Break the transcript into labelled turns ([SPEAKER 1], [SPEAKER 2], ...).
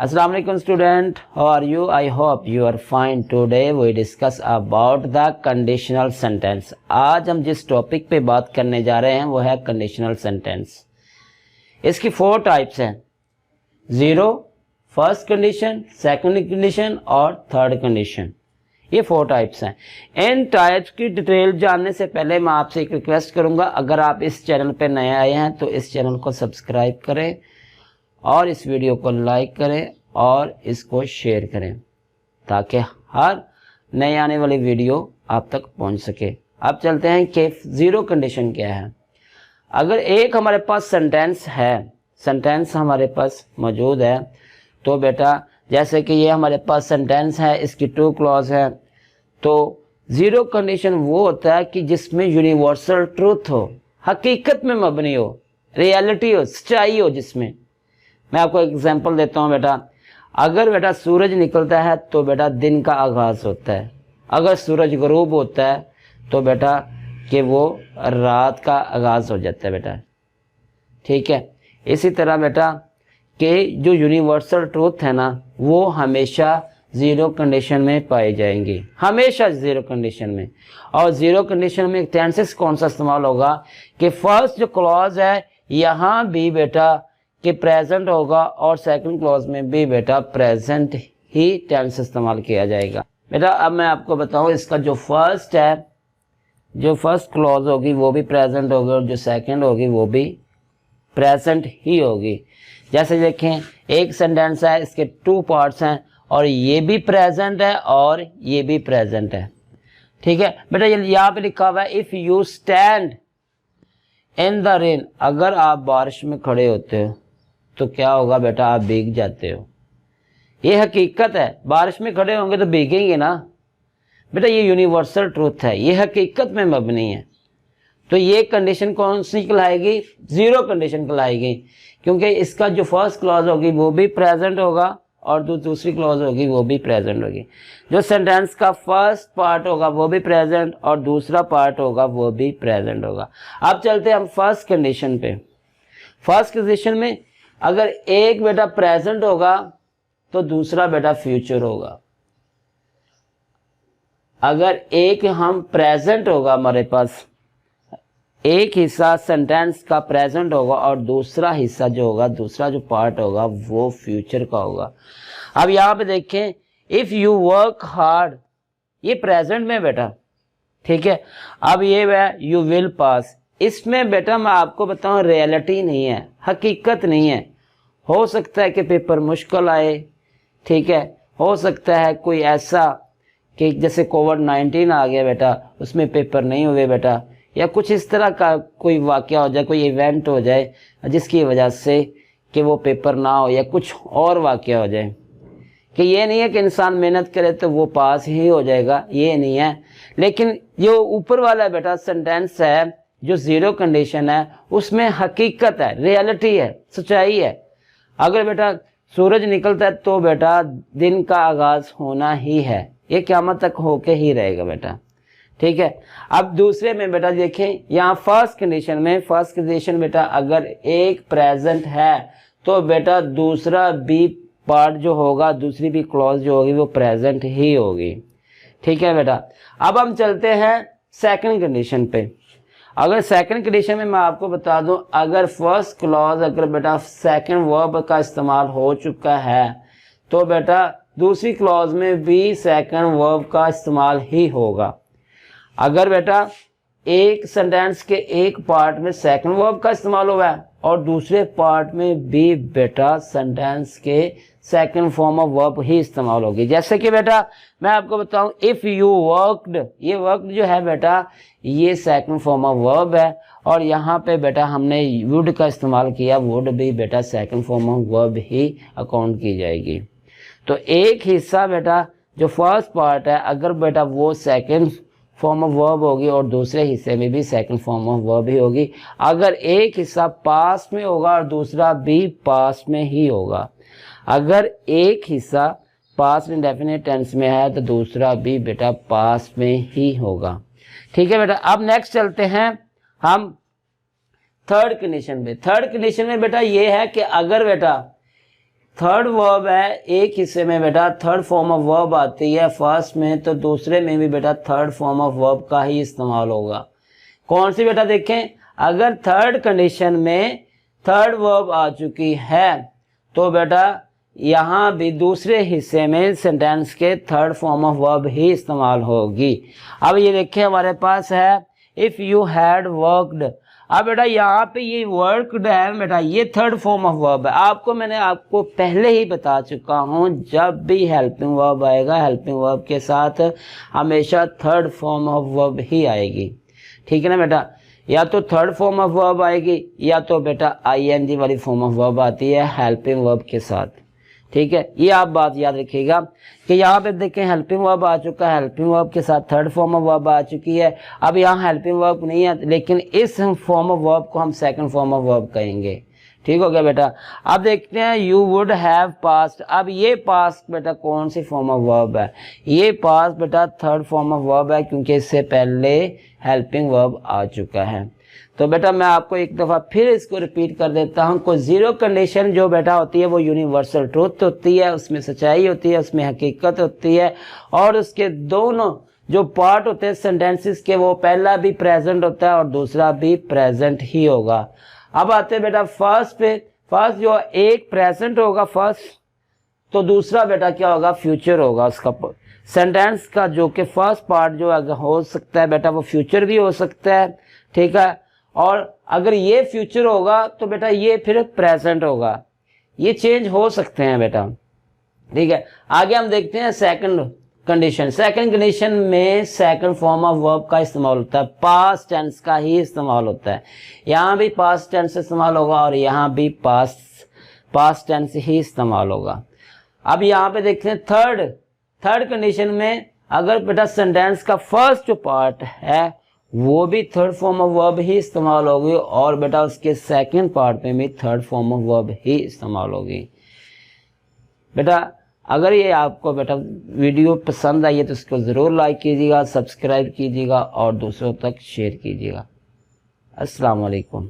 [SPEAKER 1] Assalamu alaikum student, how are you? I hope you are fine. Today we discuss about the conditional sentence. आज हम जिस topic पे बात करने जा रहे हैं वो है कंडीशनल सेंटेंस। इसकी 4 टाइप्स हैं, 0, फर्स्ट कंडीशन, सेकंड कंडीशन और थर्ड कंडीशन। ये 4 टाइप्स हैं। इन टाइप्स की डिटेल जानने से पहले मैं आपसे एक रिक्वेस्ट करूंगा, अगर आप इस चैनल पे नए आए हैं तो इस चैनल को सब्सक्राइब करें और इस वीडियो को लाइक करें और इसको शेयर करें ताकि हर नए आने वाली वीडियो आप तक पहुंच सके। अब चलते हैं कि 0 कंडीशन क्या है। अगर एक हमारे पास सेंटेंस हमारे पास मौजूद है तो बेटा जैसे कि ये हमारे पास सेंटेंस है, इसकी 2 क्लॉज है, तो 0 कंडीशन वो होता है कि जिसमें यूनिवर्सल ट्रूथ हो, हकीकत में मबनी हो, रियलिटी हो, सच्चाई हो। जिसमें मैं आपको एग्जांपल देता हूँ बेटा, अगर बेटा सूरज निकलता है तो बेटा दिन का आगाज़ होता है, अगर सूरज गरूब होता है तो बेटा कि वो रात का आगाज़ हो जाता है बेटा। ठीक है, इसी तरह बेटा कि जो यूनिवर्सल ट्रूथ है ना वो हमेशा 0 कंडीशन में पाई जाएंगी, हमेशा 0 कंडीशन में। और 0 कंडीशन में टेंसेस कौन सा इस्तेमाल होगा कि फर्स्ट जो क्लॉज है यहाँ भी बेटा कि प्रेजेंट होगा और सेकंड क्लॉज में भी बेटा प्रेजेंट ही टेंस इस्तेमाल किया जाएगा। बेटा अब मैं आपको बताऊं, इसका जो फर्स्ट है, जो फर्स्ट क्लॉज होगी वो भी प्रेजेंट होगी और जो सेकंड होगी वो भी प्रेजेंट ही होगी। जैसे देखें, एक सेंटेंस है, इसके 2 पार्ट्स हैं और ये भी प्रेजेंट है और ये भी प्रेजेंट है। ठीक है बेटा, यहाँ पे लिखा हुआ है if you stand in the rain, अगर आप बारिश में खड़े होते हो तो क्या होगा बेटा, आप भीग जाते हो। ये हकीकत है, बारिश में खड़े होंगे तो भीगेंगे ना बेटा, ये यूनिवर्सल ट्रूथ है, ये हकीकत में मबनी है। तो ये कंडीशन कौन सी कहलाएगी? 0 कंडीशन कहलाएगी, क्योंकि इसका जो फर्स्ट क्लॉज होगी वो भी प्रेजेंट होगा और जो दूसरी क्लॉज होगी वो भी प्रेजेंट होगी। जो सेंटेंस का फर्स्ट पार्ट होगा वो भी प्रेजेंट और दूसरा पार्ट होगा वो भी प्रेजेंट होगा। अब चलते हैं हम फर्स्ट कंडीशन पे। फर्स्ट कंडीशन में अगर एक बेटा प्रेजेंट होगा तो दूसरा बेटा फ्यूचर होगा। अगर एक हम प्रेजेंट होगा, हमारे पास एक हिस्सा सेंटेंस का प्रेजेंट होगा और दूसरा हिस्सा जो होगा, दूसरा जो पार्ट होगा वो फ्यूचर का होगा। अब यहाँ पे देखें, इफ़ यू वर्क हार्ड, ये प्रेजेंट में बेटा। ठीक है, अब ये है यू विल पास, इसमें बेटा मैं आपको बताऊं रियलिटी नहीं है, हकीकत नहीं है। हो सकता है कि पेपर मुश्किल आए, ठीक है, हो सकता है कोई ऐसा कि जैसे कोविड-19 आ गया बेटा, उसमें पेपर नहीं हुए बेटा, या कुछ इस तरह का कोई वाकया हो जाए, कोई इवेंट हो जाए जिसकी वजह से कि वो पेपर ना हो या कुछ और वाकया हो जाए। कि ये नहीं है कि इंसान मेहनत करे तो वो पास ही हो जाएगा, ये नहीं है। लेकिन जो ऊपर वाला बेटा सेंटेंस है, जो 0 कंडीशन है, उसमें हकीकत है, रियलिटी है, सच्चाई है। अगर बेटा सूरज निकलता है तो बेटा दिन का आगाज़ होना ही है, ये क़यामत तक होके ही रहेगा बेटा। ठीक है, अब दूसरे में बेटा देखें, यहाँ फर्स्ट कंडीशन बेटा अगर एक प्रेजेंट है तो बेटा दूसरा भी पार्ट जो होगा, दूसरी भी क्लॉज जो होगी वो प्रेजेंट ही होगी। ठीक है बेटा, अब हम चलते हैं सेकंड कंडीशन पे। अगर सेकंड कंडीशन में मैं आपको बता दूं, अगर फर्स्ट क्लॉज अगर बेटा सेकंड वर्ब का इस्तेमाल हो चुका है तो बेटा दूसरी क्लॉज में भी सेकंड वर्ब का इस्तेमाल ही होगा। अगर बेटा एक सेंटेंस के एक पार्ट में सेकंड वर्ब का इस्तेमाल हुआ है और दूसरे पार्ट में भी बेटा सेंटेंस के सेकंड फॉर्म ऑफ वर्ब ही इस्तेमाल होगी। जैसे कि बेटा मैं आपको बताऊं, इफ़ यू वर्कड, ये वर्कड जो है बेटा ये सेकंड फॉर्म ऑफ वर्ब है और यहाँ पे बेटा हमने वुड का इस्तेमाल किया, वुड भी बेटा second form of verb he account की जाएगी। तो एक हिस्सा बेटा जो फर्स्ट पार्ट है अगर बेटा वो सेकंड फॉर्म ऑफ वर्ब होगी और दूसरे हिस्से में भी सेकंड फॉर्म ऑफ वर्ब ही होगी। अगर एक हिस्सा पास्ट में होगा और दूसरा भी पास्ट में ही होगा, अगर एक हिस्सा पास्ट इंडेफिनिट टेंस में है तो दूसरा भी बेटा पास्ट में ही होगा। ठीक है बेटा, अब नेक्स्ट चलते हैं हम थर्ड कंडीशन में। थर्ड कंडीशन में बेटा ये है कि अगर बेटा थर्ड वर्ब है, एक हिस्से में बेटा थर्ड फॉर्म ऑफ वर्ब आती है फर्स्ट में, तो दूसरे में भी बेटा थर्ड फॉर्म ऑफ वर्ब का ही इस्तेमाल होगा। कौन सी बेटा देखें, अगर थर्ड कंडीशन में थर्ड वर्ब आ चुकी है तो बेटा यहाँ भी दूसरे हिस्से में सेंटेंस के थर्ड फॉर्म ऑफ वर्ब ही इस्तेमाल होगी। अब ये देखिए हमारे पास है इफ़ यू हैड वर्कड। अब बेटा यहाँ पे ये वर्कड है बेटा, ये थर्ड फॉर्म ऑफ वर्ब है। मैंने आपको पहले ही बता चुका हूँ, जब भी हेल्पिंग वर्ब आएगा हेल्पिंग वर्ब के साथ हमेशा थर्ड फॉर्म ऑफ वर्ब ही आएगी। ठीक है ना बेटा, या तो थर्ड फॉर्म ऑफ वर्ब आएगी या तो बेटा ING वाली फॉर्म ऑफ वर्ब आती है हेल्पिंग वर्ब के साथ। ठीक है, ये आप बात याद रखिएगा कि यहाँ पे देखें हेल्पिंग वर्ब आ चुका है, हेल्पिंग वर्ब के साथ थर्ड फॉर्म ऑफ वर्ब आ चुकी है। अब यहाँ हेल्पिंग वर्ब नहीं है, लेकिन इस फॉर्म ऑफ वर्ब को हम सेकंड फॉर्म ऑफ वर्ब कहेंगे। ठीक हो गया बेटा। अब देखते हैं यू वुड हैव पास्ट। अब ये पास्ट बेटा कौन सी फॉर्म ऑफ वर्ब है, ये पास्ट बेटा थर्ड फॉर्म ऑफ वर्ब है, क्योंकि इससे पहले हेल्पिंग वर्ब आ चुका है। तो बेटा मैं आपको एक दफ़ा फिर इसको रिपीट कर देता हूँ। कोई जीरो कंडीशन जो बेटा होती है वो यूनिवर्सल ट्रूथ होती है, उसमें सच्चाई होती है, उसमें हकीकत होती है, और उसके दोनों जो पार्ट होते हैं सेंटेंसेस के, वो पहला भी प्रेजेंट होता है और दूसरा भी प्रेजेंट ही होगा। अब आते हैं बेटा फर्स्ट पे। फर्स्ट जो एक प्रेजेंट होगा फर्स्ट, तो दूसरा बेटा क्या होगा, फ्यूचर होगा उसका। सेंटेंस का जो कि फर्स्ट पार्ट जो अगर हो सकता है बेटा वो फ्यूचर भी हो सकता है। ठीक है, और अगर ये फ्यूचर होगा तो बेटा ये फिर प्रेजेंट होगा, ये चेंज हो सकते हैं बेटा। ठीक है, आगे हम देखते हैं सेकंड कंडीशन। सेकंड कंडीशन में सेकंड फॉर्म ऑफ वर्ब का इस्तेमाल होता है, पास्ट टेंस का ही इस्तेमाल होता है। यहाँ भी पास्ट टेंस इस्तेमाल होगा और यहाँ भी पास्ट टेंस ही इस्तेमाल होगा। अब यहाँ पे देखते हैं थर्ड कंडीशन में अगर बेटा सेंटेंस का फर्स्ट जो पार्ट है वो भी थर्ड फॉर्म ऑफ वर्ब ही इस्तेमाल होगी, और बेटा उसके सेकंड पार्ट में भी थर्ड फॉर्म ऑफ वर्ब ही इस्तेमाल होगी। बेटा अगर ये आपको बेटा वीडियो पसंद आई है तो इसको ज़रूर लाइक कीजिएगा, सब्सक्राइब कीजिएगा और दूसरों तक शेयर कीजिएगा। अस्सलाम वालेकुम।